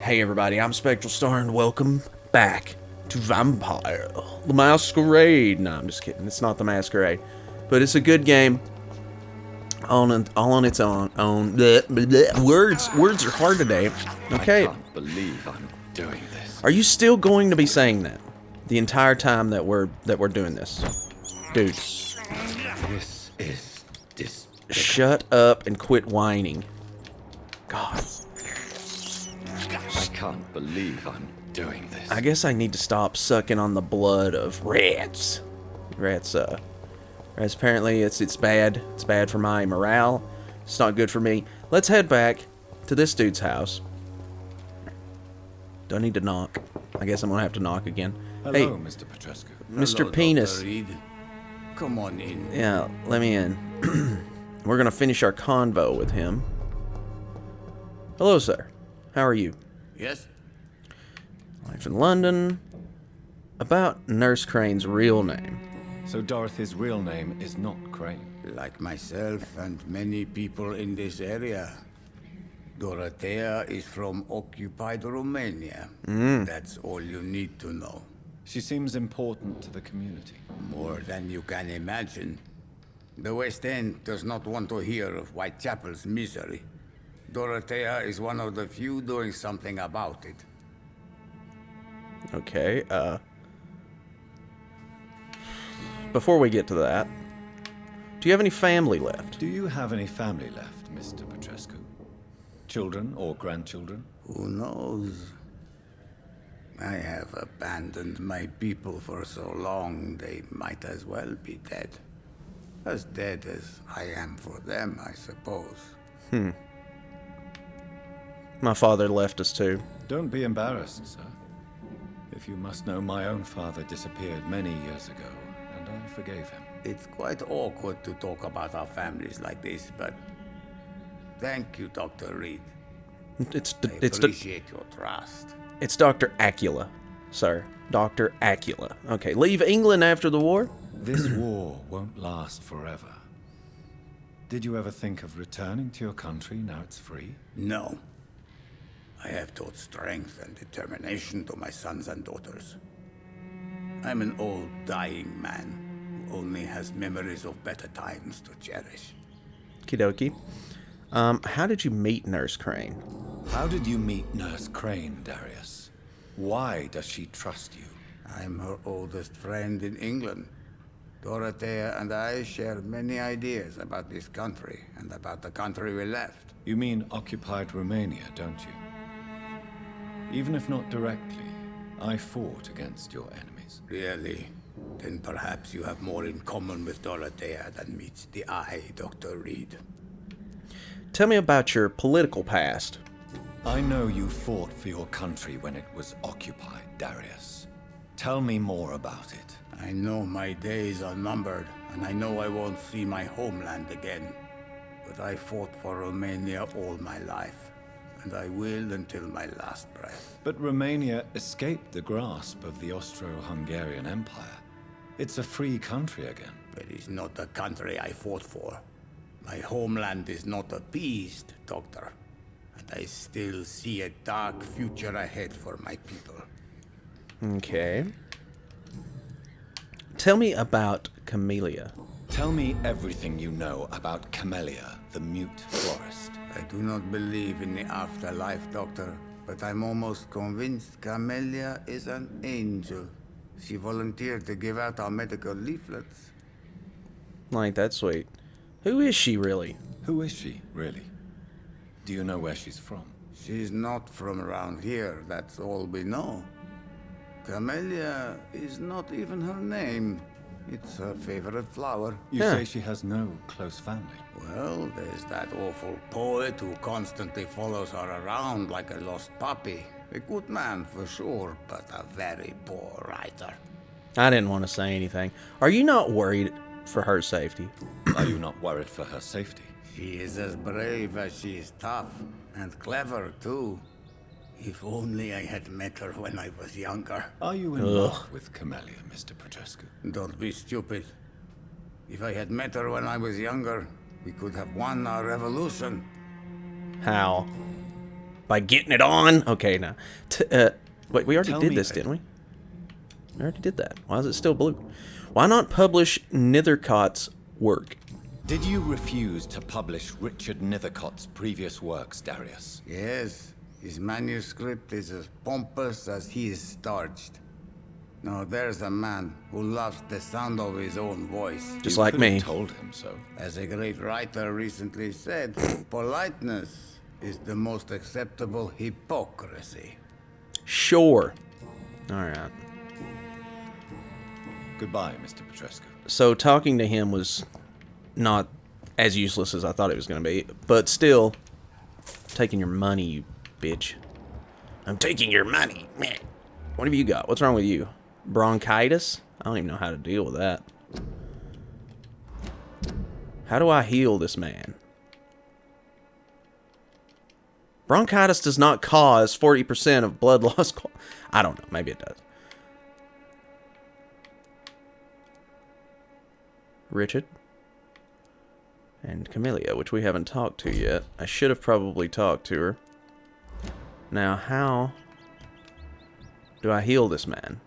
Hey everybody, I'm SpectralStar and welcome back to Vampyr, the Masquerade. No, I'm just kidding. It's not the Masquerade, but it's a good game. All on its own. Bleh, bleh, bleh. Words are hard today. Okay. I can't believe I'm doing this. Are you still going to be saying that the entire time that we're doing this, dude? This is despicable. Shut up and quit whining. God. I can't believe I'm doing this. I guess I need to stop sucking on the blood of rats. Rats apparently it's bad. It's bad for my morale. It's not good for me. Let's head back to this dude's house. Don't need to knock. I guess I'm gonna have to knock again. Hello, Hey, Mr. Petrescu. Mr. Hello, Penis. Dr. Reed. Come on in. Yeah, let me in. We're gonna finish our convo with him. Hello, sir. How are you? Yes? Life in London. About Nurse Crane's real name. So Dorothy's real name is not Crane. Like myself and many people in this area, Dorothea is from occupied Romania. That's all you need to know. She seems important to the community. More than you can imagine. The West End does not want to hear of Whitechapel's misery. Dorothea is one of the few doing something about it. Okay, before we get to that, do you have any family left? Do you have any family left, Mr. Petrescu? Children or grandchildren? Who knows? I have abandoned my people for so long, they might as well be dead. As dead as I am for them, I suppose. My father left us too. Don't be embarrassed, sir. If you must know, my own father disappeared many years ago, and I forgave him. It's quite awkward to talk about our families like this, but thank you, Dr. Reed. It's I appreciate your trust. it's Dr. Acula, sir. Dr. Acula. Okay, leave England after the war? This war won't last forever. Did you ever think of returning to your country now it's free? No. I have taught strength and determination to my sons and daughters. I'm an old, dying man who only has memories of better times to cherish. Okie dokie. How did you meet Nurse Crane? How did you meet Nurse Crane, Darius? Why does she trust you? I'm her oldest friend in England. Dorothea and I share many ideas about this country and about the country we left. You mean occupied Romania, don't you? Even if not directly, I fought against your enemies. Really? Then perhaps you have more in common with Dorothea than meets the eye, Dr. Reed. Tell me about your political past. I know you fought for your country when it was occupied, Darius. Tell me more about it. I know my days are numbered, and I know I won't see my homeland again. But I fought for Romania all my life, and I will until my last breath. But Romania escaped the grasp of the Austro-Hungarian Empire. It's a free country again. But it's not the country I fought for. My homeland is not appeased, Doctor. And I still see a dark future ahead for my people. Okay. Tell me about Camellia. Tell me everything you know about Camellia, the mute florist. I do not believe in the afterlife, Doctor, but I'm almost convinced Camellia is an angel. She volunteered to give out our medical leaflets. Like, that's sweet. Who is she, really? Who is she, really? Do you know where she's from? She's not from around here, that's all we know. Camellia is not even her name. It's her favorite flower. You Yeah. say she has no close family. Well, there's that awful poet who constantly follows her around like a lost puppy. A good man for sure, but a very poor writer. I didn't want to say anything. Are you not worried for her safety? Are you not worried for her safety? She is as brave as she is tough, and clever too. If only I had met her when I was younger. Are you in love with Camellia, Mr. Petrescu? Don't be stupid. If I had met her when I was younger, we could have won our revolution. How? By getting it on? Okay, now. Wait, we already did this, didn't we? We already did that. Why is it still blue? Why not publish Nethercott's work? Did you refuse to publish Richard Nethercott's previous works, Darius? Yes, his manuscript is as pompous as he is starched. Now there's a man who loves the sound of his own voice. Just You like could me. have told him so. As a great writer recently said, politeness is the most acceptable hypocrisy. Sure. Alright. Goodbye, Mr. Petrescu. So talking to him was not as useless as I thought it was going to be. But still, taking your money, you bitch. I'm taking your money. Meh. What have you got? What's wrong with you? Bronchitis? I don't even know how to deal with that. How do I heal this man? Bronchitis does not cause 40% of blood loss. I don't know. Maybe it does. Richard? And Camellia, which we haven't talked to yet. I should have probably talked to her. Now, how do I heal this man?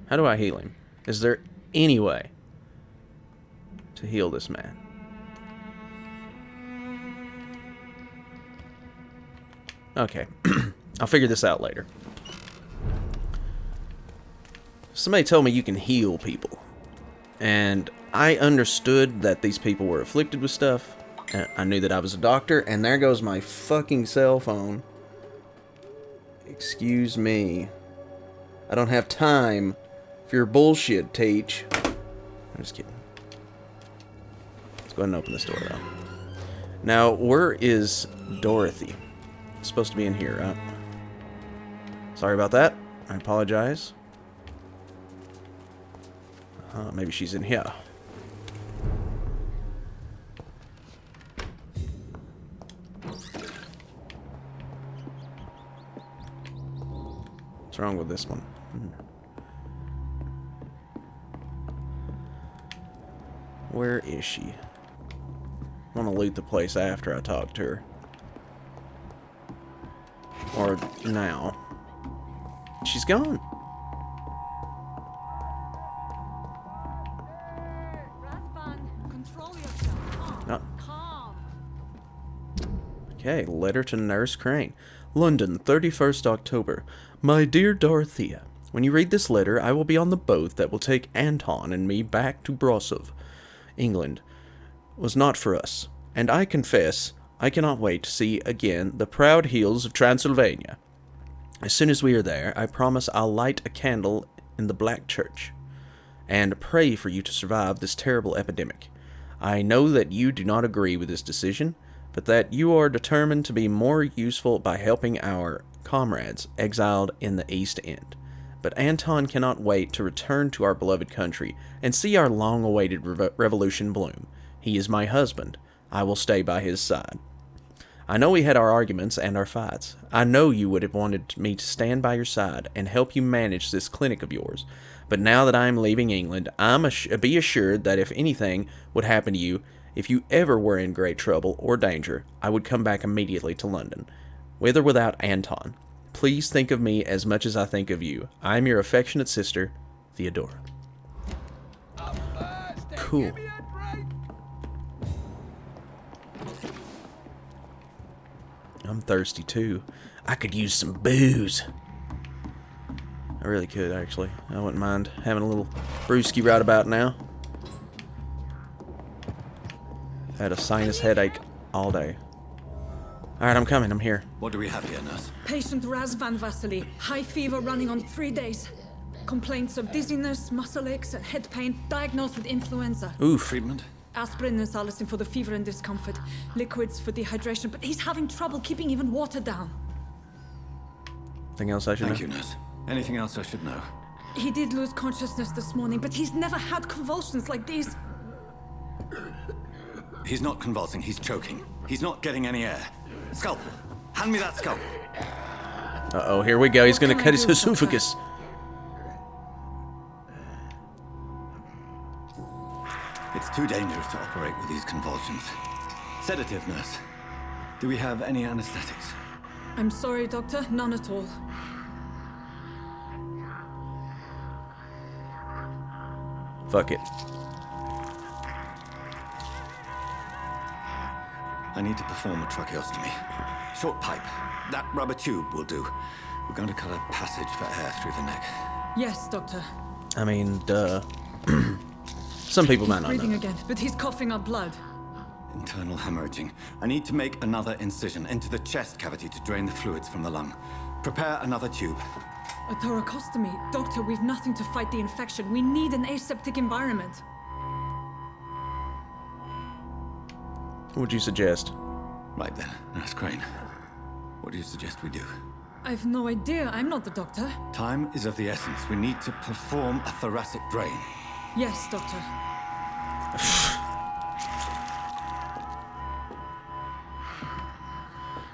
How do I heal him? Is there any way to heal this man? Okay. I'll figure this out later. Somebody told me you can heal people. And I understood that these people were afflicted with stuff. I knew that I was a doctor. And there goes my fucking cell phone. Excuse me. I don't have time for your bullshit, Teach. I'm just kidding. Let's go ahead and open this door, though. Now, where is Dorothy? It's supposed to be in here, right? Sorry about that. I apologize. Maybe she's in here. What's wrong with this one? Where is she? I want to loot the place after I talk to her. Or now. She's gone. Oh. Okay, letter to Nurse Crane. London, 31st October. My dear Dorothea, when you read this letter, I will be on the boat that will take Anton and me back to Brosov. England was not for us, and I confess I cannot wait to see again the proud hills of Transylvania. As soon as we are there, I promise I'll light a candle in the Black Church and pray for you to survive this terrible epidemic. I know that you do not agree with this decision, but that you are determined to be more useful by helping our comrades exiled in the East End. But Anton cannot wait to return to our beloved country and see our long-awaited revolution bloom. He is my husband. I will stay by his side. I know we had our arguments and our fights. I know you would have wanted me to stand by your side and help you manage this clinic of yours. But now that I am leaving England, be assured that if anything would happen to you, if you ever were in great trouble or danger, I would come back immediately to London, with or without Anton. Please think of me as much as I think of you. I am your affectionate sister, Theodora. Cool. I'm thirsty too. I could use some booze. I really could, actually. I wouldn't mind having a little brewski right about now. I had a sinus headache all day. Alright, I'm coming. I'm here. What do we have here, nurse? Patient Razvan Vasily. High fever running on 3 days. Complaints of dizziness, muscle aches, and head pain. Diagnosed with influenza. Oof. Treatment? Aspirin and salicin for the fever and discomfort. Liquids for dehydration, but he's having trouble keeping even water down. Anything else I should know? Thank you, nurse. Anything else I should know? He did lose consciousness this morning, but he's never had convulsions like these. He's not convulsing, he's choking. He's not getting any air. Scalpel! Hand me that scalpel! Uh-oh, here we go. He's What gonna can cut I his do, Doctor? esophagus. It's too dangerous to operate with these convulsions. Sedative, nurse. Do we have any anesthetics? I'm sorry, Doctor. None at all. Fuck it. I need to perform a tracheostomy. Short pipe. That rubber tube will do. We're going to cut a passage for air through the neck. Yes, Doctor. I mean, duh. Some people might not Breathing know. again, but he's coughing up blood. Internal hemorrhaging. I need to make another incision into the chest cavity to drain the fluids from the lung. Prepare another tube. A thoracostomy. Doctor, we've nothing to fight the infection. We need an aseptic environment. What would you suggest? Right then, Nurse Crane. What do you suggest we do? I've no idea. I'm not the doctor. Time is of the essence. We need to perform a thoracic drain. Yes, Doctor.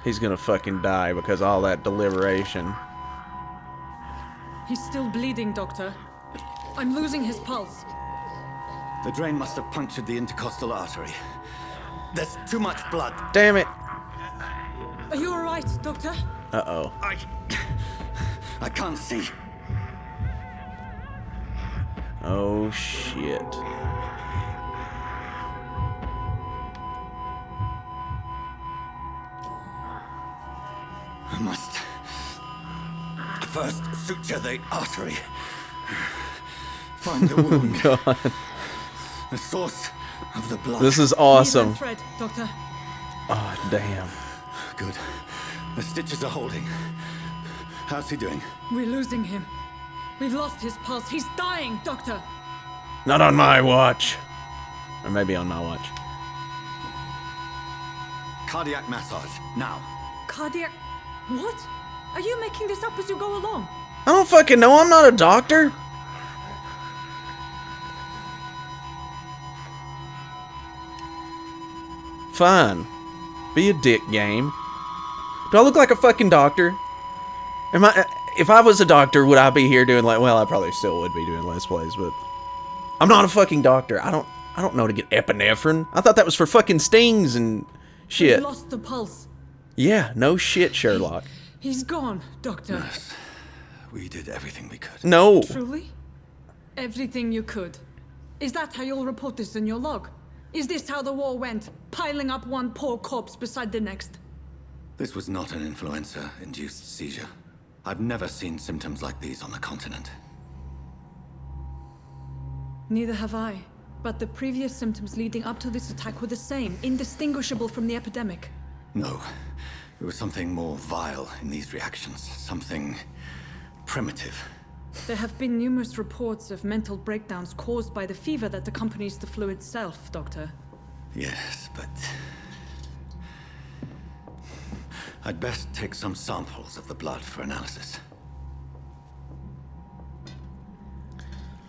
He's gonna fucking die because of all that deliberation. He's still bleeding, Doctor. I'm losing his pulse. The drain must have punctured the intercostal artery. There's too much blood. Damn it! Are you all right, Doctor? Uh-oh. I can't see. Oh, shit. I must first suture the artery. Find the wound. God. The source of the blood. This is Needle awesome. and thread, Doctor. Oh, damn. Good. The stitches are holding. How's he doing? We're losing him. We've lost his pulse. He's dying, Doctor. Not on my watch. Or maybe on my watch. Cardiac massage, now. Cardiac... What? Are you making this up as you go along? I don't fucking know. I'm not a doctor. Fine. Be a dick, game. Do I look like a fucking doctor? Am I... If I was a doctor, would I be here doing like... Well, I probably still would be doing Let's Plays, but... I'm not a fucking doctor. I don't know to get epinephrine. I thought that was for fucking stings and shit. We've lost the pulse. Yeah, no shit, Sherlock. He's gone, Doctor. Nurse, we did everything we could. No. Truly? Everything you could. Is that how you'll report this in your log? Is this how the war went? Piling up one poor corpse beside the next? This was not an influenza-induced seizure. I've never seen symptoms like these on the continent. Neither have I. But the previous symptoms leading up to this attack were the same, indistinguishable from the epidemic. No. There was something more vile in these reactions. Something primitive. There have been numerous reports of mental breakdowns caused by the fever that accompanies the flu itself, Doctor. Yes, but... I'd best take some samples of the blood for analysis.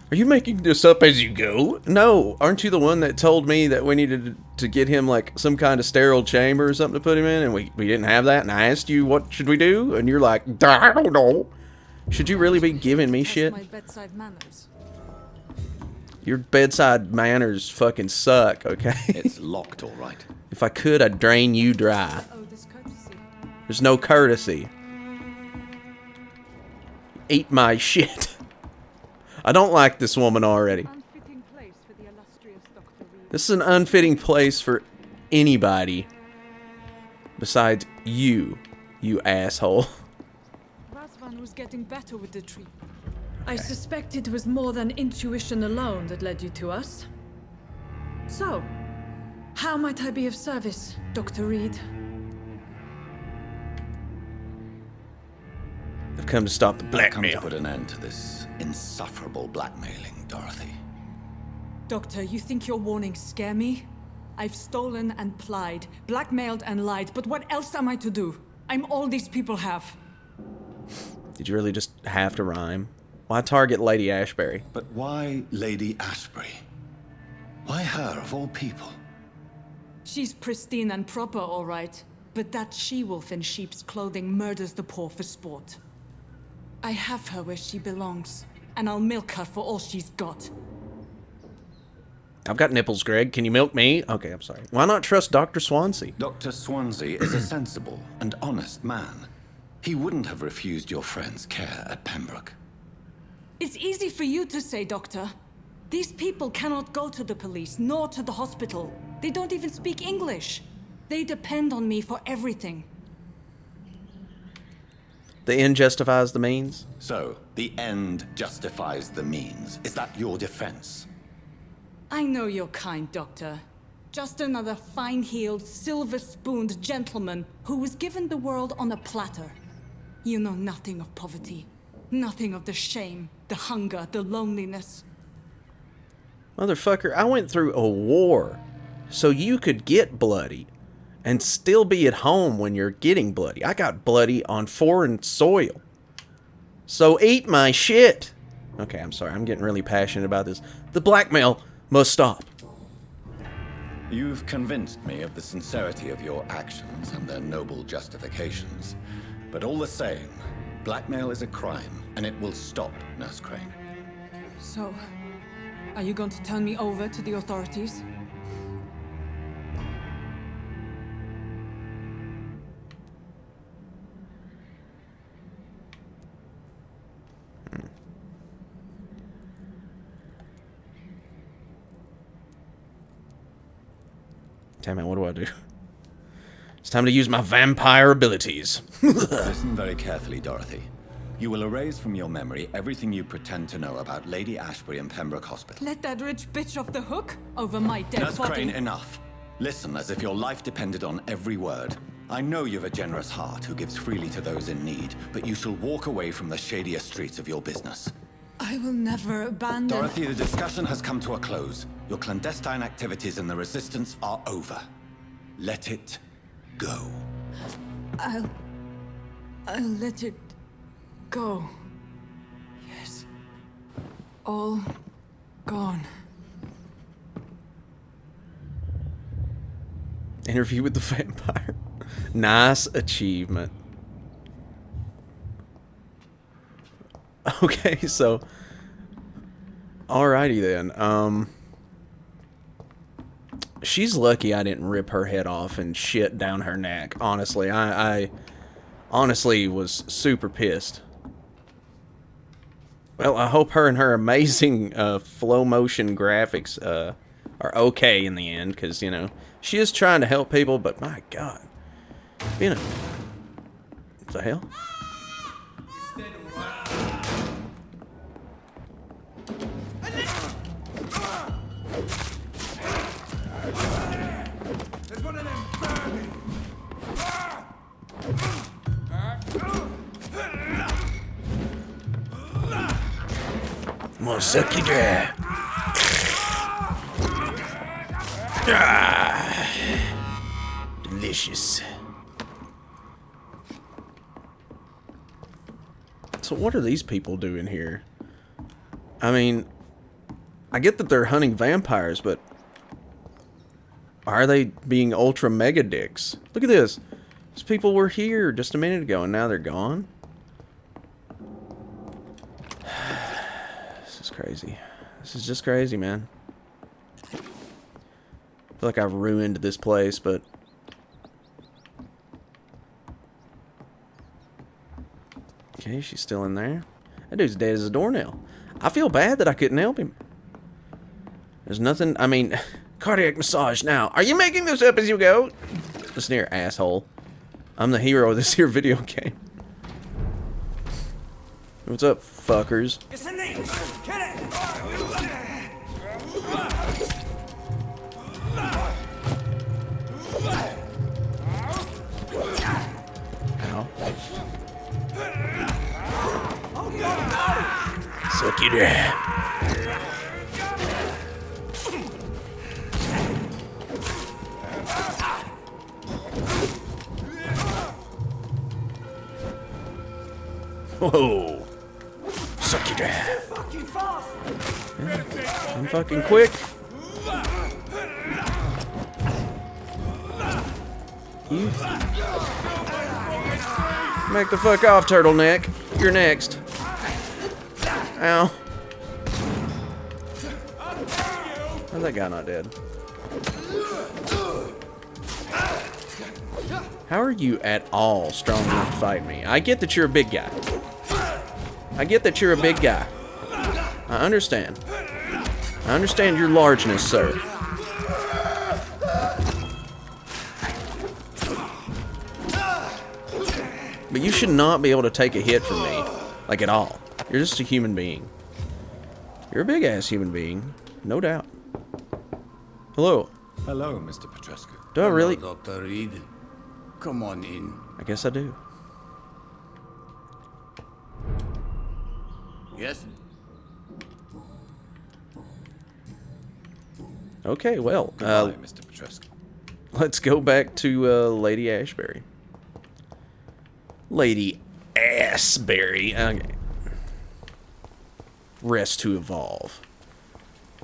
Are you making this up as you go? No. Aren't you the one that told me that we needed to get him, like, some kind of sterile chamber or something to put him in, and we didn't have that, and I asked you, what should we do? And you're like, I don't know. Should you really be giving me shit? My bedside manners. Your bedside manners fucking suck, okay? It's locked, all right. If I could, I'd drain you dry. Oh, this courtesy. There's no courtesy. Eat my shit. I don't like this woman already. Unfitting place for the illustrious Dr. Reed. This is an unfitting place for anybody besides you, you asshole. Razvan was getting better with the treatment. I suspect it was more than intuition alone that led you to us. So, how might I be of service, Dr. Reed? I've come to stop the Come to blackmail. put an end to this insufferable blackmailing, Dorothy. Doctor, you think your warnings scare me? I've stolen and plied, blackmailed and lied, but what else am I to do? I'm all these people have. Did you really just have to rhyme? Why target Lady Ashbury? But why Lady Ashbury? Why her, of all people? She's pristine and proper, all right. But that she-wolf in sheep's clothing murders the poor for sport. I have her where she belongs, and I'll milk her for all she's got. I've got nipples, Greg. Can you milk me? Okay, I'm sorry. Why not trust Dr. Swansea? Dr. Swansea is a sensible and honest man. He wouldn't have refused your friend's care at Pembroke. It's easy for you to say, Doctor. These people cannot go to the police, nor to the hospital. They don't even speak English. They depend on me for everything. The end justifies the means? So, the end justifies the means. Is that your defense? I know you're kind, Doctor. Just another fine-heeled, silver-spooned gentleman who was given the world on a platter. You know nothing of poverty. Nothing of the shame, the hunger, the loneliness. Motherfucker, I went through a war so you could get bloody and still be at home when you're getting bloody. I got bloody on foreign soil. So eat my shit. Okay, I'm sorry. I'm getting really passionate about this. The blackmail must stop. You've convinced me of the sincerity of your actions and their noble justifications. But all the same, blackmail is a crime, and it will stop, Nurse Crane. So, are you going to turn me over to the authorities? Damn it, what do I do? It's time to use my vampire abilities. Listen very carefully, Dorothy. You will erase from your memory everything you pretend to know about Lady Ashbury and Pembroke Hospital. Let that rich bitch off the hook over my dead Nurse body. Crane, enough. Listen as if your life depended on every word. I know you've a generous heart who gives freely to those in need, but you shall walk away from the shadier streets of your business. I will never abandon... Dorothy, the discussion has come to a close. Your clandestine activities in the Resistance are over. Let it go. I'll let it go. Yes. All gone. Interview with the vampire. Nice achievement. Okay, so alrighty then. She's lucky I didn't rip her head off and shit down her neck. Honestly, I honestly was super pissed. Well, I hope her and her amazing flow motion graphics are okay in the end, because, you know, she is trying to help people, but my God. Being a... What the hell? There's one of them burning. I'm gonna suck you dry. Ah, delicious. So what are these people doing here? I mean, I get that they're hunting vampires, but are they being ultra mega dicks? Look at this. These people were here just a minute ago and now they're gone. This is crazy. This is just crazy, man. I feel like I've ruined this place, but... Okay, she's still in there. That dude's dead as a doornail. I feel bad that I couldn't help him. There's nothing... I mean... Cardiac massage now. Are you making this up as you go? Listen here, asshole. I'm the hero of this here video game. What's up, fuckers? It's a knee. Get it. Ow. Suck you there. Whoa. Suck you down. Yeah, I'm fucking quick. You. Back the fuck off, turtleneck. You're next. Ow. How's that guy not dead? How are you at all strong enough to fight me? I get that you're a big guy. I get that you're a big guy. I understand. I understand your largeness, sir. But you should not be able to take a hit from me. Like, at all. You're just a human being. You're a big-ass human being. No doubt. Hello. Hello, Mr. Petrescu. Do I really? Hello, Dr. Reed. Come on in. I guess I do. Yes? Okay, well, Goodbye, Mr. Petrescu. let's go back to Lady Ashbury. Lady Ashbury. Okay. Rest to evolve.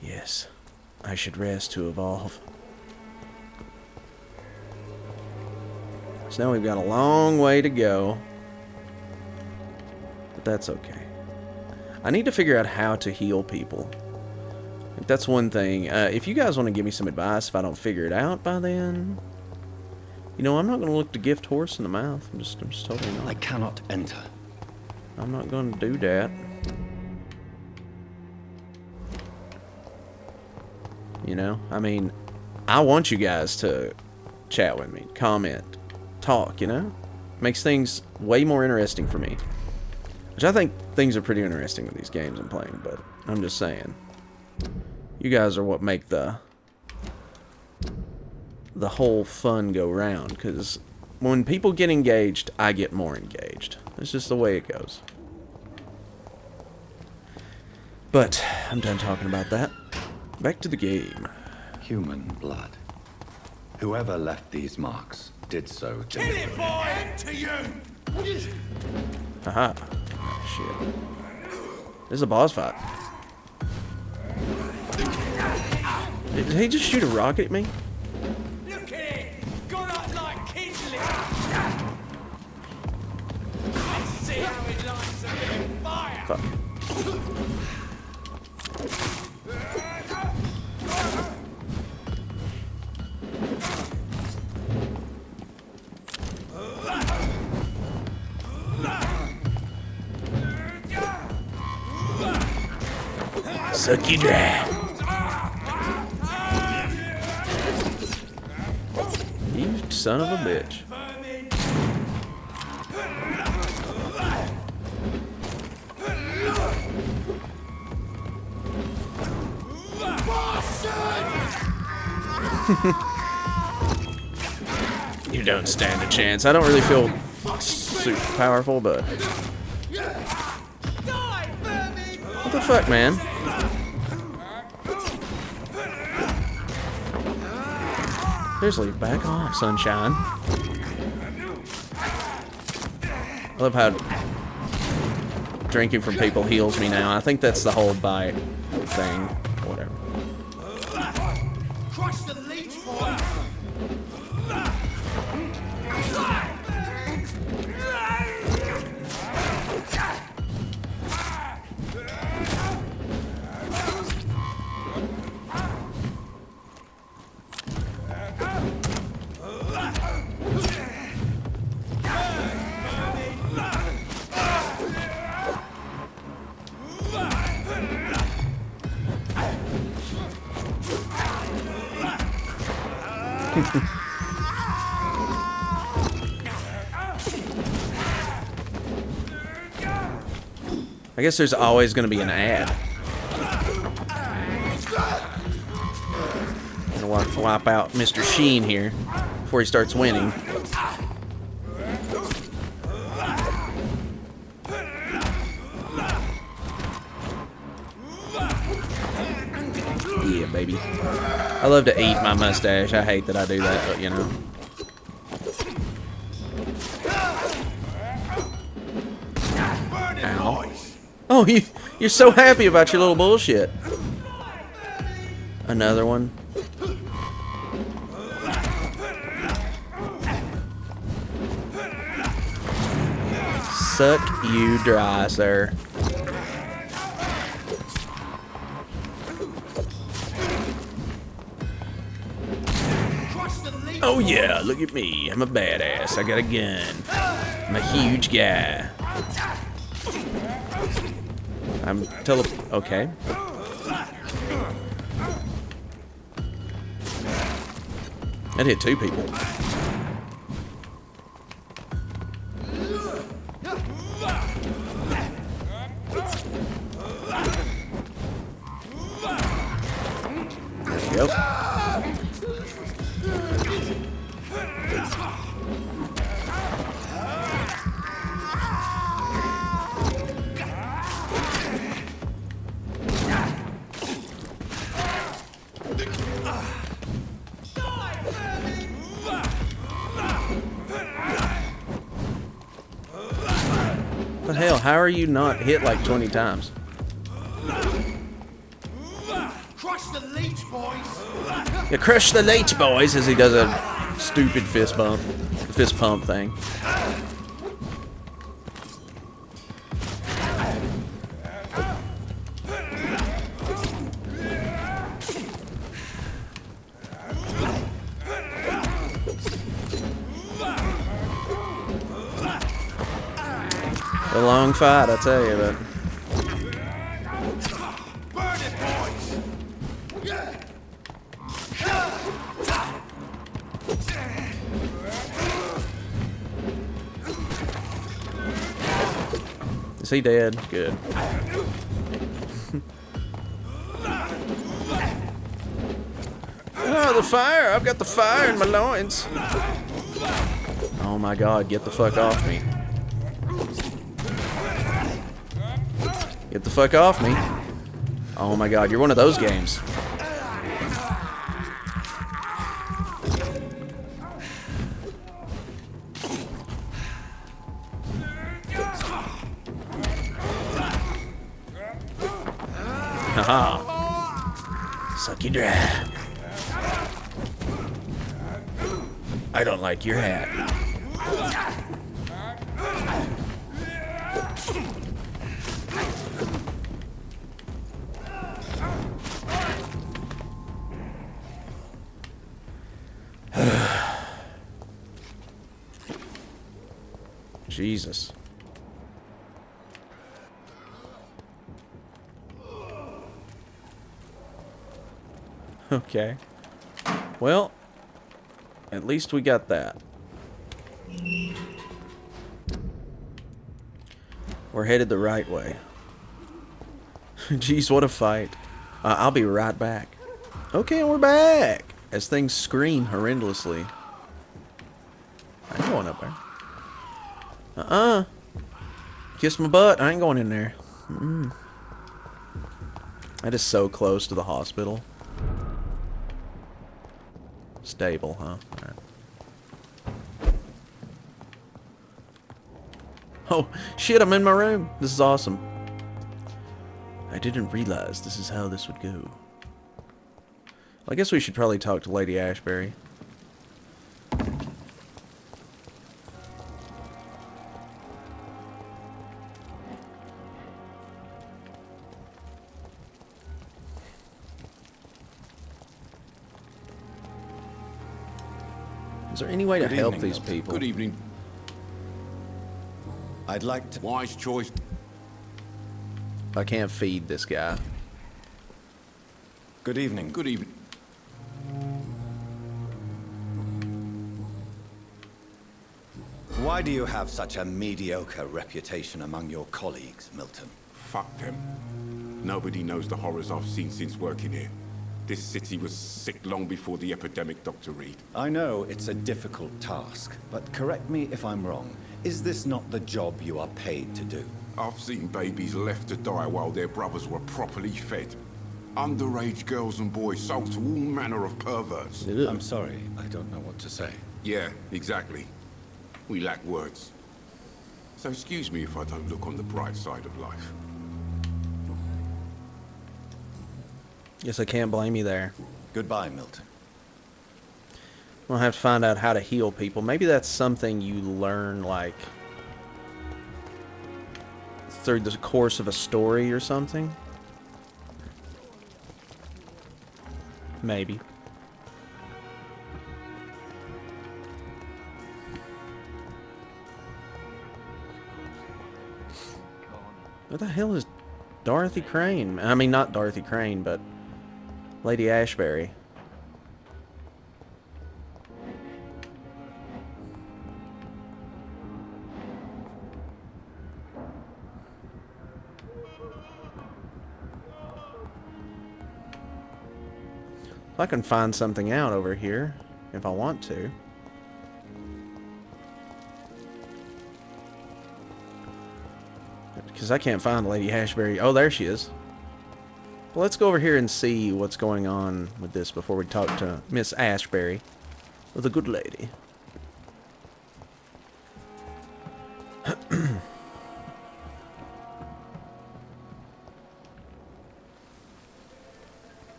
Yes, I should rest to evolve. So now we've got a long way to go. But that's okay. I need to figure out how to heal people. Like, that's one thing. If you guys want to give me some advice, if I don't figure it out by then, you know, I'm not going to look the gift horse in the mouth. I'm just totally not. I cannot enter. I'm not going to do that. You know, I mean, I want you guys to chat with me, comment, talk, you know? Makes things way more interesting for me. Which I think things are pretty interesting with these games I'm playing, but I'm just saying. You guys are what make the whole fun go round, because when people get engaged, I get more engaged. It's just the way it goes. But I'm done talking about that. Back to the game. Human blood. Whoever left these marks did so Kill it, deliberately. boy! To you! Haha. Oh, shit. This is a boss fight. Did he just shoot a rocket at me? Look at it! Gone up like kindling! Let's see how it likes a bit of fire! Fuck. Suck you dry. You son of a bitch. You don't stand a chance. I don't really feel super powerful, but... What the fuck, man? Seriously, back off, sunshine. I love how drinking from people heals me now. I think that's the whole bite thing. Whatever. Crush the leech for him! I guess there's always going to be an ad. Gonna wipe out Mr. Sheen here before he starts winning. Yeah, baby. I love to eat my mustache. I hate that I do that, but you know. Ow. Oh, you're so happy about your little bullshit. Another one. Suck you dry, sir. Oh yeah, look at me. I'm a badass. I got a gun. I'm a huge guy. I'm okay. That hit 2 people. There we go. What the hell? How are you not hit like 20 times? Crush the leech, boys! You crush the leech, boys, as he does a stupid fist pump thing. A long fight, I tell you, but. Burn it, boys! Is he dead? Good. Oh, the fire! I've got the fire in my loins. Oh my god, get the fuck off me. Get the fuck off me. Oh my god, you're one of those games. Haha. Suck you dry. I don't like your hat. Jesus. Okay. Well, at least we got that. We're headed the right way. Jeez, what a fight. I'll be right back. Okay, we're back. As things scream horrendously. I ain't going up there. Kiss my butt. I ain't going in there. That is so close to the hospital. Stable, huh? Right. Oh, shit, I'm in my room. This is awesome. I didn't realize this is how this would go. Well, I guess we should probably talk to Lady Ashbury. Is there any way to help these people? Good evening. I'd like to... Wise choice. I can't feed this guy. Good evening. Good evening. Why do you have such a mediocre reputation among your colleagues, Milton? Fuck them. Nobody knows the horrors I've seen since working here. This city was sick long before the epidemic, Dr. Reed. I know it's a difficult task, but correct me if I'm wrong. Is this not the job you are paid to do? I've seen babies left to die while their brothers were properly fed. Underage girls and boys sold to all manner of perverts. I'm sorry, I don't know what to say. Yeah, exactly. We lack words. So excuse me if I don't look on the bright side of life. Guess I can't blame you there. Goodbye, Milton. We'll have to find out how to heal people. Maybe that's something you learn, like, through the course of a story or something. Maybe. What the hell is Dorothy Crane? I mean, not Dorothy Crane, but Lady Ashbury. I can find something out over here if I want to. Because I can't find Lady Ashbury. Oh, there she is. Well, let's go over here and see what's going on with this before we talk to Miss Ashbury, the good lady.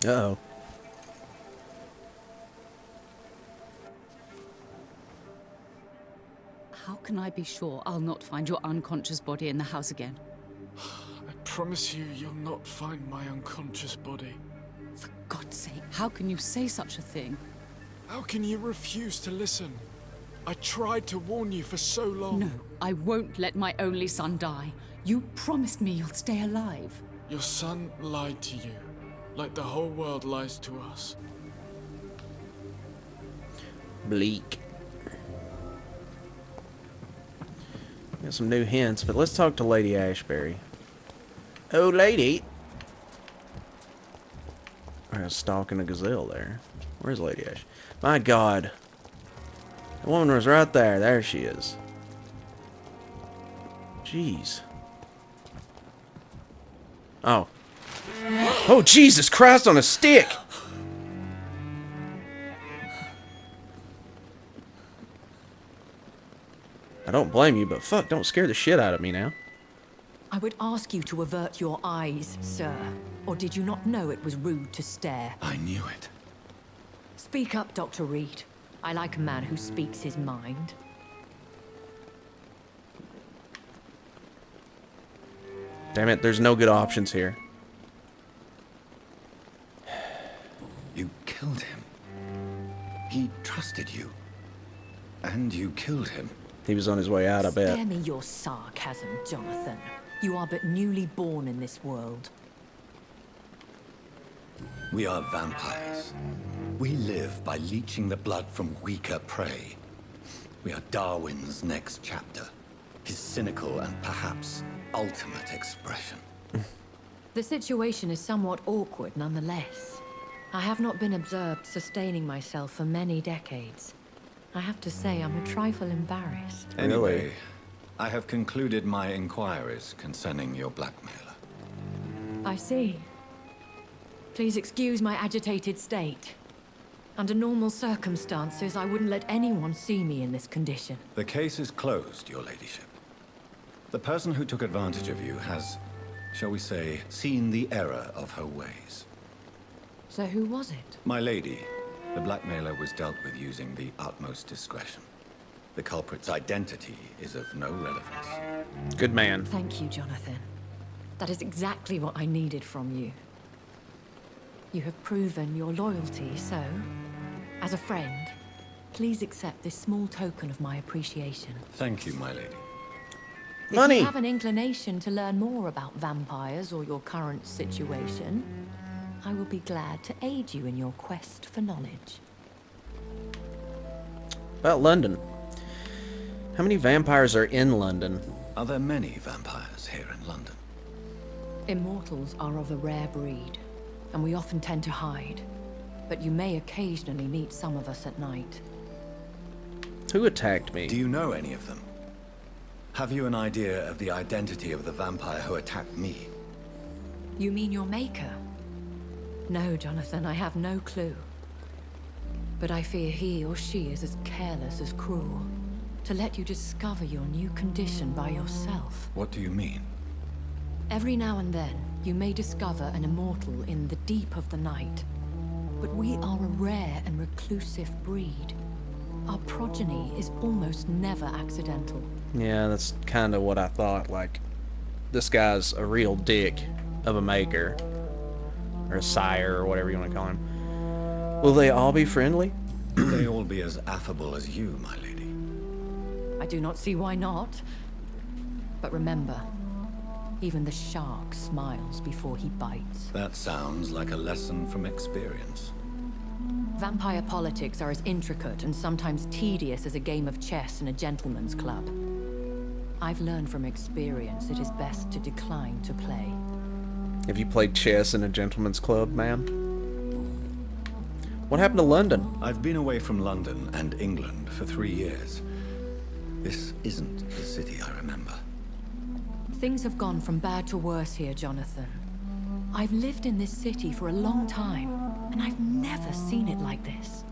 Uh-oh. How can I be sure I'll not find your unconscious body in the house again? I promise you, you'll not find my unconscious body. For God's sake, how can you say such a thing? How can you refuse to listen? I tried to warn you for so long. No, I won't let my only son die. You promised me you'll stay alive. Your son lied to you, like the whole world lies to us. Bleak. Got some new hints, but let's talk to Lady Ashbury. Oh, lady! I was stalking a gazelle there. Where's Lady Ash? My God. The woman was right there. There she is. Jeez. Oh. Oh, Jesus Christ on a stick! I don't blame you, but fuck, don't scare the shit out of me now. I would ask you to avert your eyes, sir. Or did you not know it was rude to stare? I knew it. Speak up, Dr. Reed. I like a man who speaks his mind. Damn it, there's no good options here. You killed him. He trusted you. And you killed him. He was on his way out, I bet. Spare me your sarcasm, Jonathan. You are but newly born in this world. We are vampires. We live by leeching the blood from weaker prey. We are Darwin's next chapter. His cynical and perhaps ultimate expression. The situation is somewhat awkward nonetheless. I have not been observed sustaining myself for many decades. I have to say I'm a trifle embarrassed. Anyway, I have concluded my inquiries concerning your blackmailer. I see. Please excuse my agitated state. Under normal circumstances, I wouldn't let anyone see me in this condition. The case is closed, your ladyship. The person who took advantage of you has, shall we say, seen the error of her ways. So who was it? My lady, the blackmailer was dealt with using the utmost discretion. The culprit's identity is of no relevance. Good man. Thank you, Jonathan. That is exactly what I needed from you. You have proven your loyalty, so, as a friend, please accept this small token of my appreciation. Thank you, my lady. Money! If you have an inclination to learn more about vampires or your current situation, I will be glad to aid you in your quest for knowledge. About London. How many vampires are in London? Are there many vampires here in London? Immortals are of a rare breed, and we often tend to hide. But you may occasionally meet some of us at night. Who attacked me? Do you know any of them? Have you an idea of the identity of the vampire who attacked me? You mean your maker? No, Jonathan, I have no clue. But I fear he or she is as careless as cruel. To let you discover your new condition by yourself. What do you mean? Every now and then, you may discover an immortal in the deep of the night. But we are a rare and reclusive breed. Our progeny is almost never accidental. Yeah, that's kind of what I thought. Like, this guy's a real dick of a maker. Or a sire, or whatever you want to call him. Will they all be friendly? They all be as affable as you, my lady. I do not see why not. But remember, Even the shark smiles before he bites. That sounds like a lesson from experience. Vampire politics are as intricate and sometimes tedious as a game of chess in a gentleman's club. I've learned from experience it is best to decline to play. Have you played chess in a gentleman's club, ma'am? What happened to London? I've been away from London and England for 3 years. This isn't the city I remember. Things have gone from bad to worse here, Jonathan. I've lived in this city for a long time, and I've never seen it like this.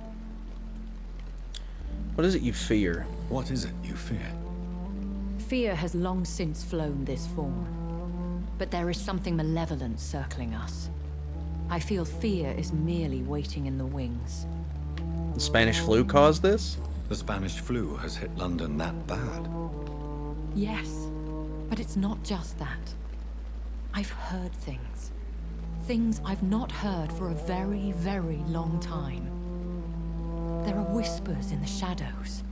What is it you fear? What is it you fear? Fear has long since flown this form. But there is something malevolent circling us. I feel fear is merely waiting in the wings. The Spanish flu caused this? The Spanish flu has hit London that bad. Yes, but it's not just that. I've heard things. Things I've not heard for a very, very long time. There are whispers in the shadows.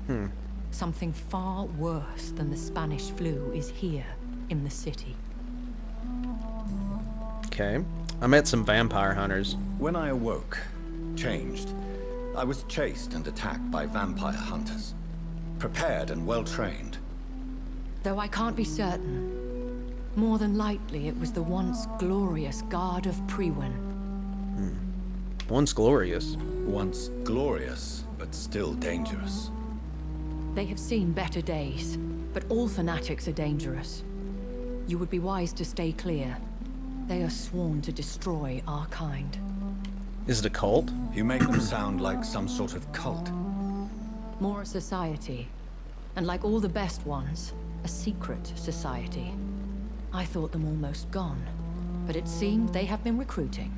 Something far worse than the Spanish flu is here in the city. Okay. I met some vampire hunters. When I awoke, changed, I was chased and attacked by vampire hunters. Prepared and well-trained. Though I can't be certain, more than likely it was the once glorious Guard of Priwen. Once glorious. Once glorious, but still dangerous. They have seen better days, but all fanatics are dangerous. You would be wise to stay clear. They are sworn to destroy our kind. Is it a cult? You make them sound like some sort of cult. More a society. And like all the best ones, a secret society. I thought them almost gone, but it seemed they have been recruiting.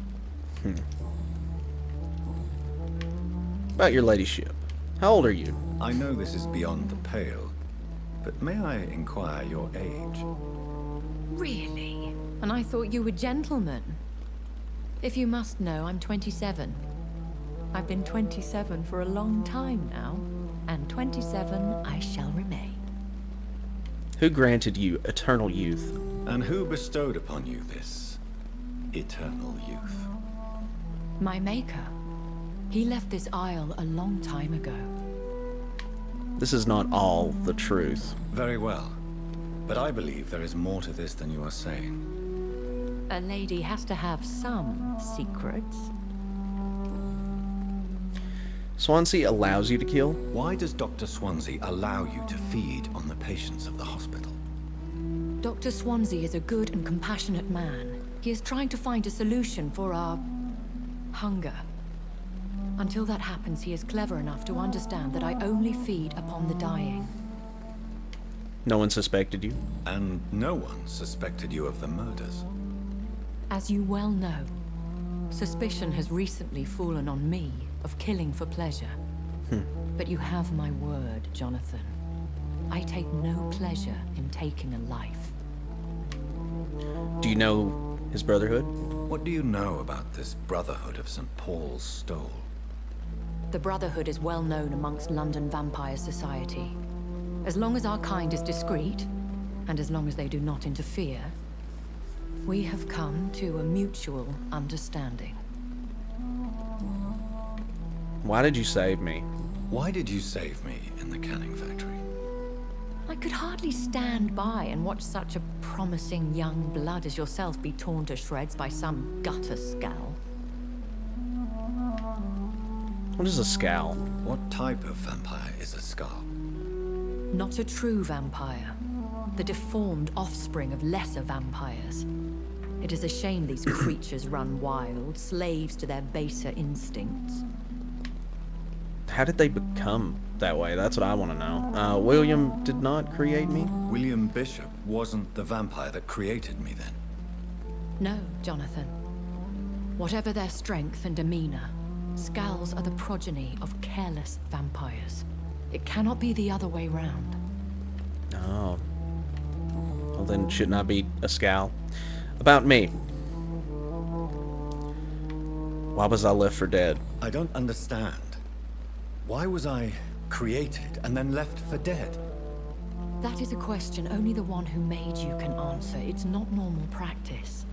About your ladyship. How old are you? I know this is beyond the pale, but may I inquire your age? Really? And I thought you were gentlemen. If you must know, I'm 27. I've been 27 for a long time now, and 27 I shall remain. Who granted you eternal youth? And who bestowed upon you this eternal youth? My maker. He left this isle a long time ago. This is not all the truth. Very well. But I believe there is more to this than you are saying. A lady has to have some secrets. Swansea allows you to kill? Why does Dr. Swansea allow you to feed on the patients of the hospital? Dr. Swansea is a good and compassionate man. He is trying to find a solution for our hunger. Until that happens, he is clever enough to understand that I only feed upon the dying. No one suspected you? And no one suspected you of the murders. As you well know, suspicion has recently fallen on me of killing for pleasure. But you have my word, Jonathan. I take no pleasure in taking a life. Do you know his brotherhood? What do you know about this Brotherhood of St. Paul's Stole? The Brotherhood is well known amongst London Vampire Society. As long as our kind is discreet, and as long as they do not interfere, we have come to a mutual understanding. Why did you save me? Why did you save me in the canning factory? I could hardly stand by and watch such a promising young blood as yourself be torn to shreds by some gutter scowl. What is a scowl? What type of vampire is a scowl? Not a true vampire. The deformed offspring of lesser vampires. It is a shame these creatures run wild, slaves to their baser instincts. How did they become that way? That's what I want to know. William did not create me? William Bishop wasn't the vampire that created me then. No, Jonathan. Whatever their strength and demeanor, scowls are the progeny of careless vampires. It cannot be the other way round. Oh. Well, then shouldn't I be a scowl? About me. Why was I left for dead? I don't understand. Why was I created and then left for dead? That is a question only the one who made you can answer. It's not normal practice.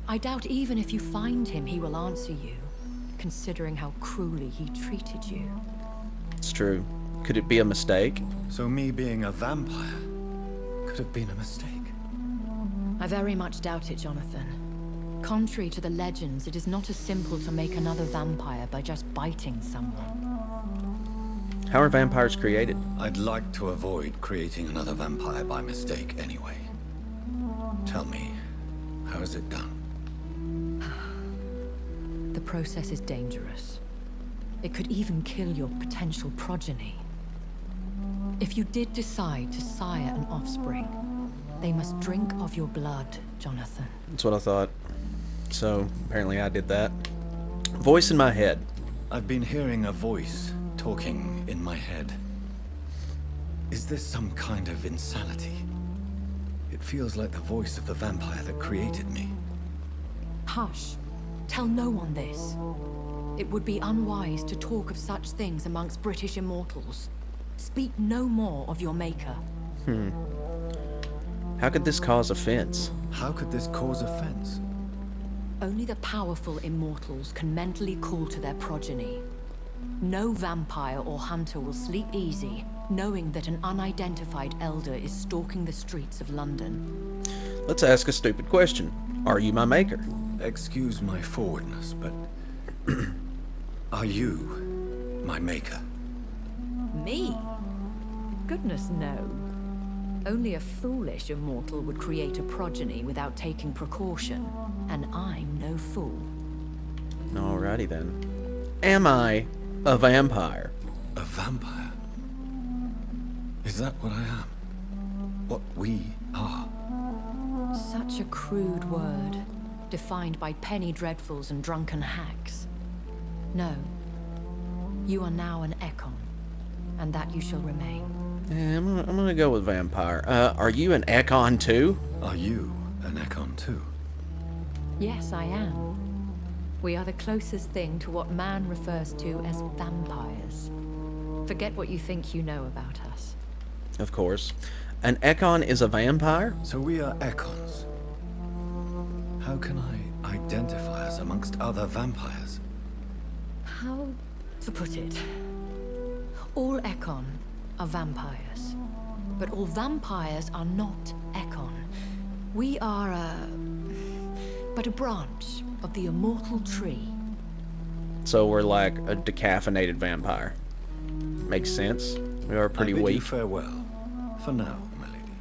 I doubt even if you find him, he will answer you, considering how cruelly he treated you. It's true. Could it be a mistake? So me being a vampire could have been a mistake. I very much doubt it, Jonathan. Contrary to the legends, it is not as simple to make another vampire by just biting someone. How are vampires created? I'd like to avoid creating another vampire by mistake anyway. Tell me, how is it done? The process is dangerous. It could even kill your potential progeny. If you did decide to sire an offspring, they must drink of your blood, Jonathan. That's what I thought. So, apparently I did that. Voice in my head. I've been hearing a voice talking in my head. Is this some kind of insanity? It feels like the voice of the vampire that created me. Hush. Tell no one this. It would be unwise to talk of such things amongst British immortals. Speak no more of your maker. How could this cause offense? How could this cause offense? Only the powerful immortals can mentally call to their progeny. No vampire or hunter will sleep easy, knowing that an unidentified elder is stalking the streets of London. Let's ask a stupid question. Are you my maker? Excuse my forwardness, but are you my maker? Me? Goodness, no. Only a foolish immortal would create a progeny without taking precaution, and I'm no fool. Alrighty then. Am I a vampire? A vampire? Is that what I am? What we are? Such a crude word, defined by penny dreadfuls and drunken hacks. No. You are now an Ekon, and that you shall remain. Yeah, I'm gonna go with vampire. Are you an Ekon too? Are you an Ekon too? Yes, I am. We are the closest thing to what man refers to as vampires. Forget what you think you know about us. Of course. An Ekon is a vampire? So we are Ekons. How can I identify us amongst other vampires? How to put it? All Ekon are vampires. But all vampires are not Ekon. We are but a branch of the immortal tree. So we're like a decaffeinated vampire. Makes sense. We are pretty I bid you weak. farewell. For now, my lady.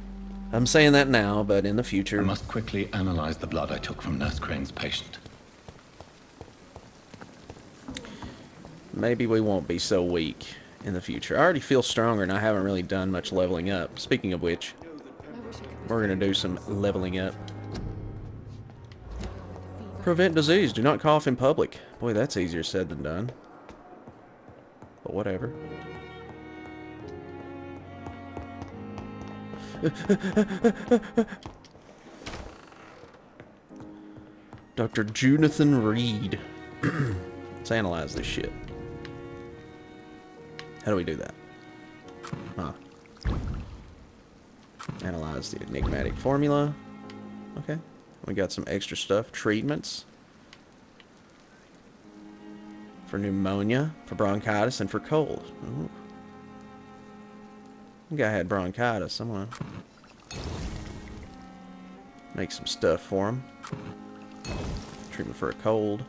I'm saying that now, but in the future... I must quickly analyze the blood I took from Nurse Crane's patient. Maybe we won't be so weak in the future. I already feel stronger and I haven't really done much leveling up. Speaking of which, we're going to do some leveling up. Prevent disease. Do not cough in public. Boy, that's easier said than done. But whatever. Dr. Jonathan Reed. Let's analyze this shit. How do we do that? Huh. Analyze the enigmatic formula. Okay. We got some extra stuff. Treatments. For pneumonia, for bronchitis, and for cold. Ooh. The guy had bronchitis. I'm gonna make some stuff for him. Treatment for a cold.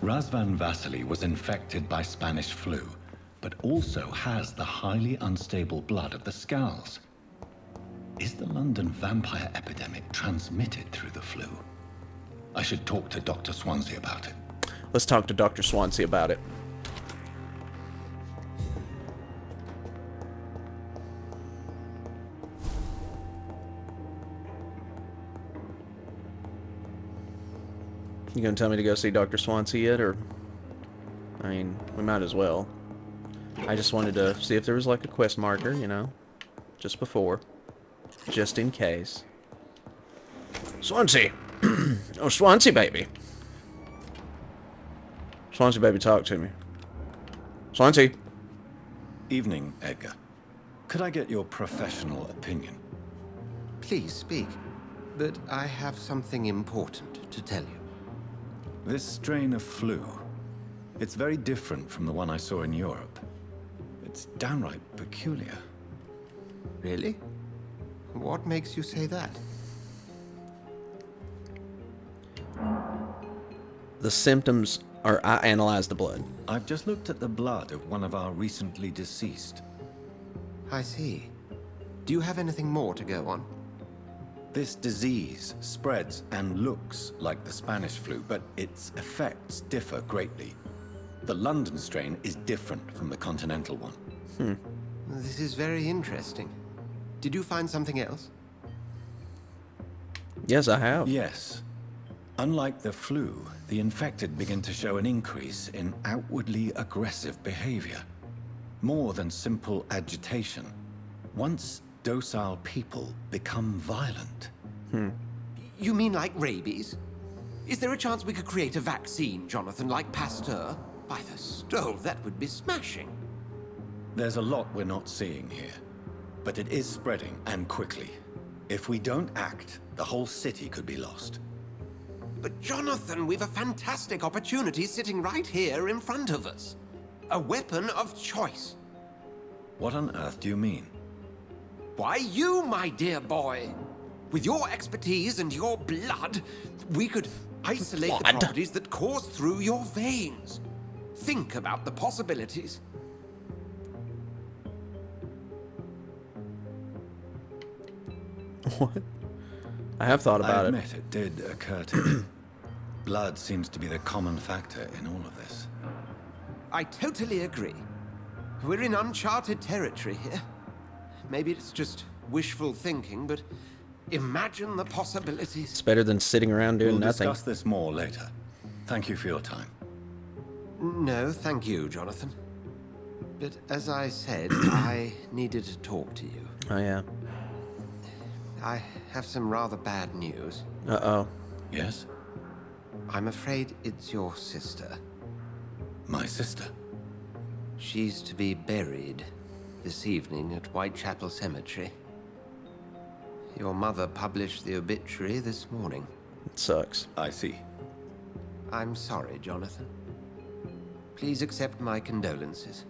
Razvan Vasily was infected by Spanish flu, but also has the highly unstable blood of the Skulls. Is the London vampire epidemic transmitted through the flu? I should talk to Dr. Swansea about it. Let's talk to Dr. Swansea about it. You gonna tell me to go see Dr. Swansea yet, or... I mean, we might as well. I just wanted to see if there was like a quest marker, you know, just before. Just in case. Swansea! Oh, Swansea, baby! Swansea, baby, talk to me. Swansea. Evening, Edgar. Could I get your professional opinion? Please speak, but I have something important to tell you. This strain of flu, it's very different from the one I saw in Europe. It's downright peculiar. Really? What makes you say that? The symptoms are, I analyzed the blood. I've just looked at the blood of one of our recently deceased. I see. Do you have anything more to go on? This disease spreads and looks like the Spanish flu, but its effects differ greatly. The London strain is different from the continental one. This is very interesting. Did you find something else? Yes, I have. Yes. Unlike the flu, the infected begin to show an increase in outwardly aggressive behavior. More than simple agitation. Once docile people become violent. You mean like rabies? Is there a chance we could create a vaccine, Jonathan, like Pasteur? By the stove, that would be smashing. There's a lot we're not seeing here. But it is spreading, and quickly. If we don't act, the whole city could be lost. But Jonathan, we've a fantastic opportunity sitting right here in front of us. A weapon of choice. What on earth do you mean? Why, you, my dear boy. With your expertise and your blood, we could isolate the Blood? properties that course through your veins. Think about the possibilities. What? I have thought about I it. admit it did occur to me. Blood seems to be the common factor in all of this. I totally agree. We're in uncharted territory here. Maybe it's just wishful thinking, but imagine the possibilities. It's better than sitting around doing We'll nothing. discuss this more later. Thank you for your time. No, thank you, Jonathan. But as I said, I needed to talk to you. Oh, yeah. I have some rather bad news. Uh-oh. Yes? I'm afraid it's your sister. My sister? She's to be buried this evening at Whitechapel Cemetery. Your mother published the obituary this morning. It sucks. I see. I'm sorry, Jonathan. Please accept my condolences.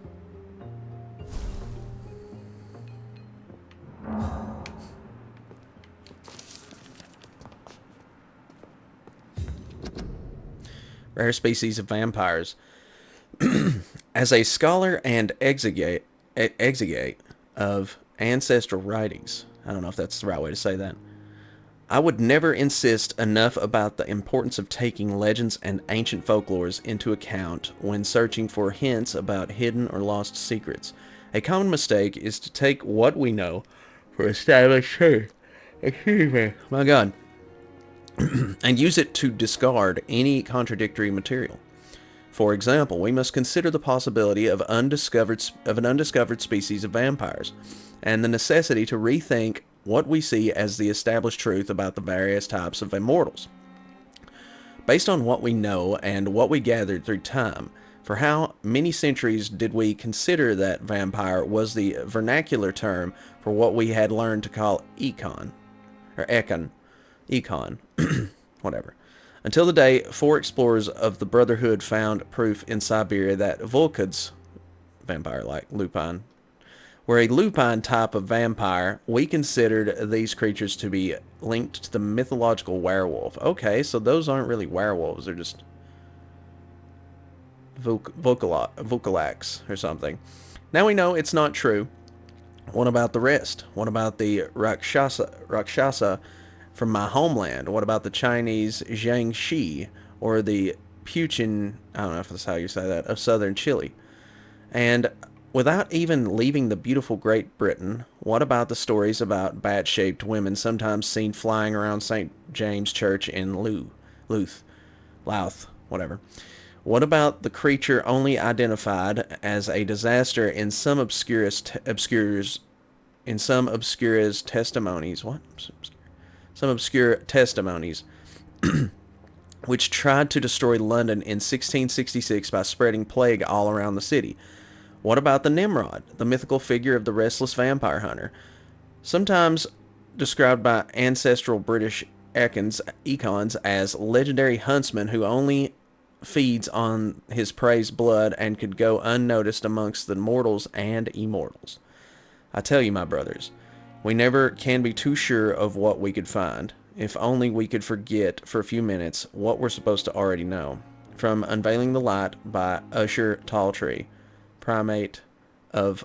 Rare species of vampires. As a scholar and exegete of ancestral writings, I don't know if that's the right way to say that, I would never insist enough about the importance of taking legends and ancient folklores into account when searching for hints about hidden or lost secrets. A common mistake is to take what we know for established truth. Excuse me. My God. And use it to discard any contradictory material. For example, we must consider the possibility of an undiscovered species of vampires, and the necessity to rethink what we see as the established truth about the various types of immortals. Based on what we know and what we gathered through time, for how many centuries did we consider that vampire was the vernacular term for what we had learned to call econ, whatever. Until the day 4 explorers of the Brotherhood found proof in Siberia that Volkids, vampire like lupine, were a lupine type of vampire, we considered these creatures to be linked to the mythological werewolf. Okay, so those aren't really werewolves, they're just Volkalax or something. Now we know it's not true. What about the rest? What about the Rakshasa from my homeland? What about the Chinese Jiangxi or the Puchin, I don't know if that's how you say that, of southern Chile? And without even leaving the beautiful Great Britain, what about the stories about bat-shaped women sometimes seen flying around St. James Church in Louth, whatever? What about the creature only identified as a disaster in some obscure testimonies? What? Some obscure testimonies, which tried to destroy London in 1666 by spreading plague all around the city. What about the Nimrod, the mythical figure of the restless vampire hunter? Sometimes described by ancestral British econs as legendary huntsman who only feeds on his prey's blood and could go unnoticed amongst the mortals and immortals. I tell you, my brothers, we never can be too sure of what we could find. If only we could forget for a few minutes what we're supposed to already know. From Unveiling the Light by Usher Talltree, Primate of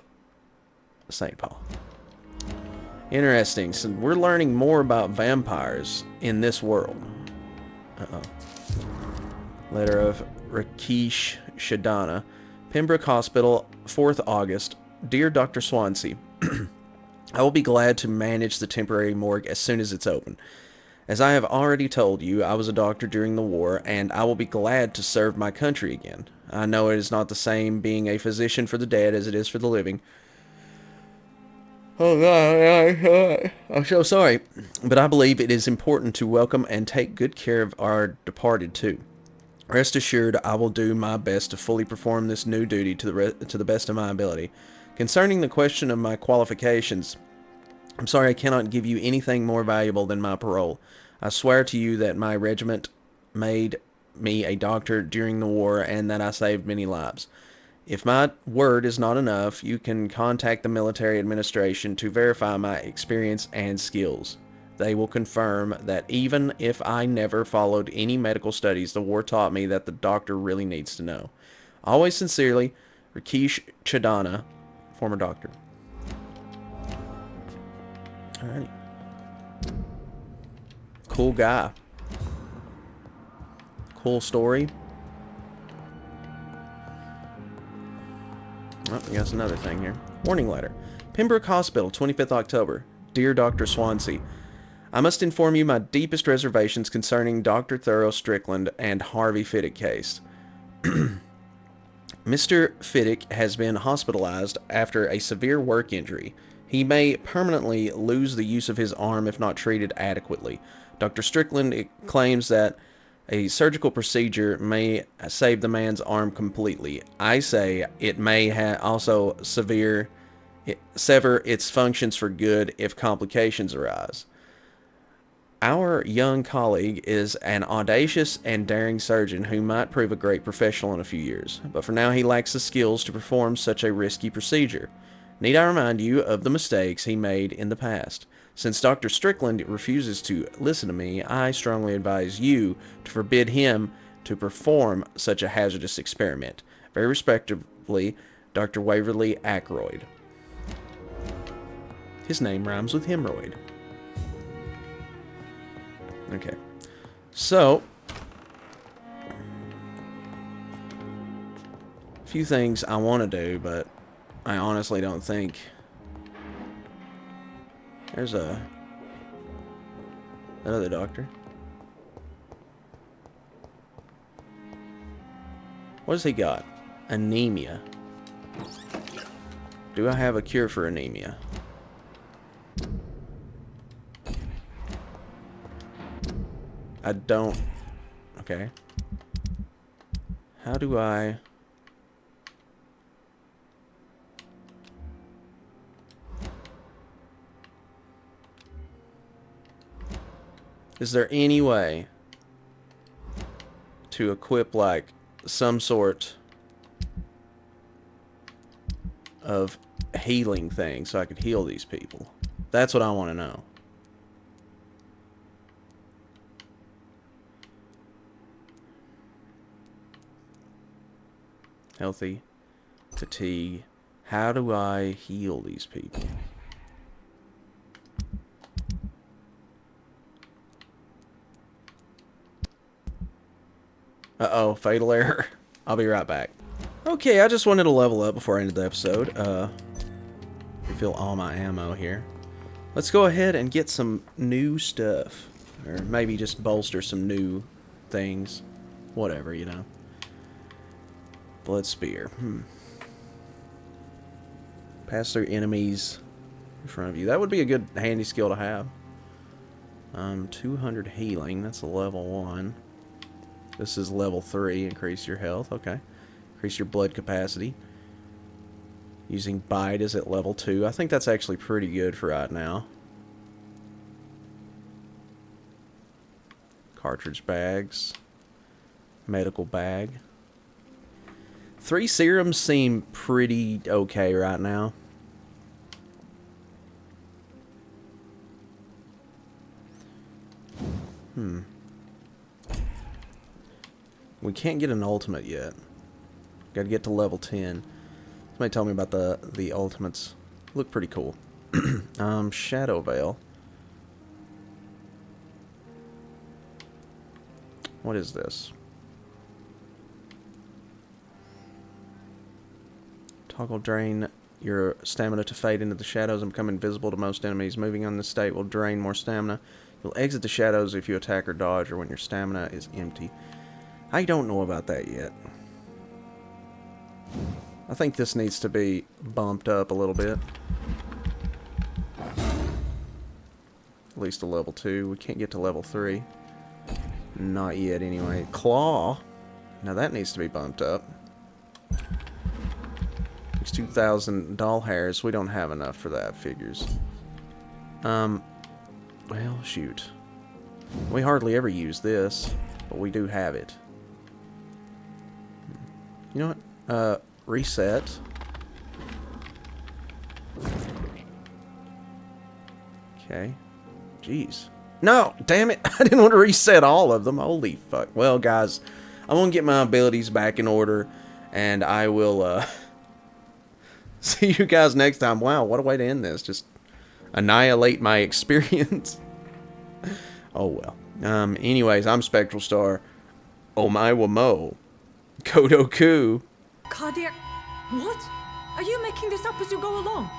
St. Paul. Interesting. So we're learning more about vampires in this world. Letter of Rakesh Shadana, Pembroke Hospital, 4th August. Dear Dr. Swansea, I will be glad to manage the temporary morgue as soon as it's open. As I have already told you, I was a doctor during the war, and I will be glad to serve my country again. I know it is not the same being a physician for the dead as it is for the living. Oh God, I'm so sorry. But I believe it is important to welcome and take good care of our departed too. Rest assured, I will do my best to fully perform this new duty to the best of my ability. Concerning the question of my qualifications, I'm sorry I cannot give you anything more valuable than my parole. I swear to you that my regiment made me a doctor during the war and that I saved many lives. If my word is not enough, you can contact the military administration to verify my experience and skills. They will confirm that even if I never followed any medical studies, the war taught me that the doctor really needs to know. Always sincerely, Rakesh Chadana, former doctor. Alrighty. Cool guy. Cool story. Oh, we got another thing here. Warning letter. Pembroke Hospital, 25th October. Dear Dr. Swansea, I must inform you my deepest reservations concerning Dr. Thurl Strickland and Harvey Fiddick case. Mr. Fiddick has been hospitalized after a severe work injury. He may permanently lose the use of his arm if not treated adequately. Dr. Strickland claims that a surgical procedure may save the man's arm completely. I say it may also sever its functions for good if complications arise. Our young colleague is an audacious and daring surgeon who might prove a great professional in a few years, but for now he lacks the skills to perform such a risky procedure. Need I remind you of the mistakes he made in the past? Since Dr. Strickland refuses to listen to me, I strongly advise you to forbid him to perform such a hazardous experiment. Very respectfully, Dr. Waverly Ackroyd. His name rhymes with hemorrhoid. Okay. So, a few things I want to do, but I honestly don't think... There's another doctor. What has he got? Anemia. Do I have a cure for anemia? I don't. Okay. How do I... Is there any way to equip, like, some sort of healing thing so I could heal these people? That's what I want to know. Healthy. Fatigue. How do I heal these people? Uh-oh, fatal error. I'll be right back. Okay, I just wanted to level up before I ended the episode. Refill all my ammo here. Let's go ahead and get some new stuff. Or maybe just bolster some new things. Whatever, you know. Blood Spear. Pass through enemies in front of you. That would be a good handy skill to have. 200 healing. That's a level 1. This is level 3. Increase your health. Okay. Increase your blood capacity. Using bite is at level 2. I think that's actually pretty good for right now. Cartridge bags. Medical bag. 3 serums seem pretty okay right now. We can't get an ultimate yet. Gotta get to level 10. Somebody tell me about the ultimates. Look pretty cool. Shadow Veil. What is this? Toggle drain your stamina to fade into the shadows and become invisible to most enemies. Moving on this state will drain more stamina. You'll exit the shadows if you attack or dodge or when your stamina is empty. I don't know about that yet. I think this needs to be bumped up a little bit. At least to level 2. We can't get to level 3. Not yet anyway. Claw. Now that needs to be bumped up. These 2,000 doll hairs. We don't have enough for that, figures. Well, shoot. We hardly ever use this, but we do have it. You know what? Reset. Okay. Jeez. No! Damn it! I didn't want to reset all of them. Holy fuck. Well, guys, I'm going to get my abilities back in order, and I will, see you guys next time. Wow, what a way to end this. Just annihilate my experience. Oh, well. Anyways, I'm SpectralStar. Omae wa mo. Kodoku. Cardiac... What? Are you making this up as you go along?